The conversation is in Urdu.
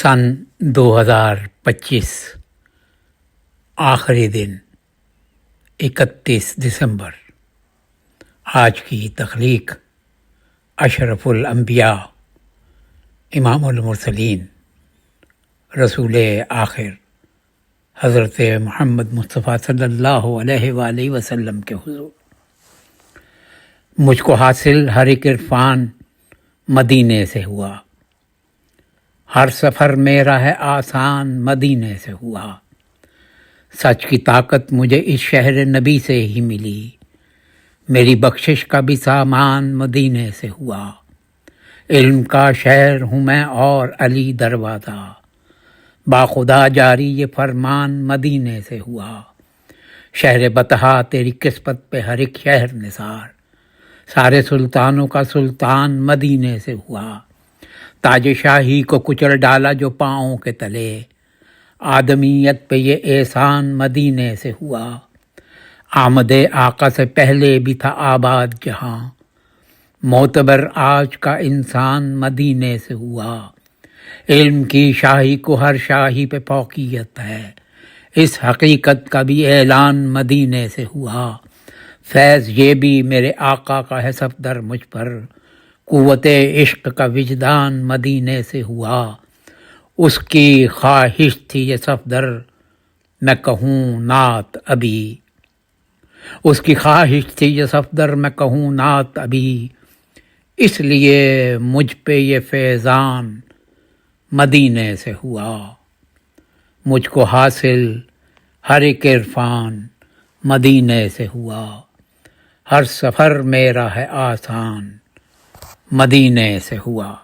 سن 2025 آخری دن 31 دسمبر۔ آج کی تخلیق اشرف الانبیاء، امام المرسلین، رسول آخر حضرت محمد مصطفیٰ صلی اللہ علیہ وآلہ وسلم کے حضور۔ مجھ کو حاصل ہر ایک عرفان مدینے سے ہوا، ہر سفر میرا ہے آسان مدینے سے ہوا۔ سچ کی طاقت مجھے اس شہر نبی سے ہی ملی، میری بخشش کا بھی سامان مدینے سے ہوا۔ علم کا شہر ہوں میں اور علی دروازہ، باخدا جاری یہ فرمان مدینے سے ہوا۔ شہر بطحا تیری قسمت پہ ہر ایک شہر نثار، سارے سلطانوں کا سلطان مدینے سے ہوا۔ تاج شاہی کو کچل ڈالا جو پاؤں کے تلے، آدمیت پہ یہ احسان مدینے سے ہوا۔ آمد آقا سے پہلے بھی تھا آباد جہاں، معتبر آج کا انسان مدینے سے ہوا۔ علم کی شاہی کو ہر شاہی پہ فوقیت ہے، اس حقیقت کا بھی اعلان مدینے سے ہوا۔ فیض یہ بھی میرے آقا کا ہے صفدر مجھ پر، قوت عشق کا وجدان مدینے سے ہوا۔ اس کی خواہش تھی یہ صفدر میں کہوں نعت ابھی، اس کی خواہش تھی یہ صفدر میں کہوں نعت ابھی، اس لیے مجھ پہ یہ فیضان مدینے سے ہوا۔ مجھ کو حاصل ہر ایک عرفان مدینے سے ہوا، ہر سفر میرا ہے آسان مدینے سے ہوا۔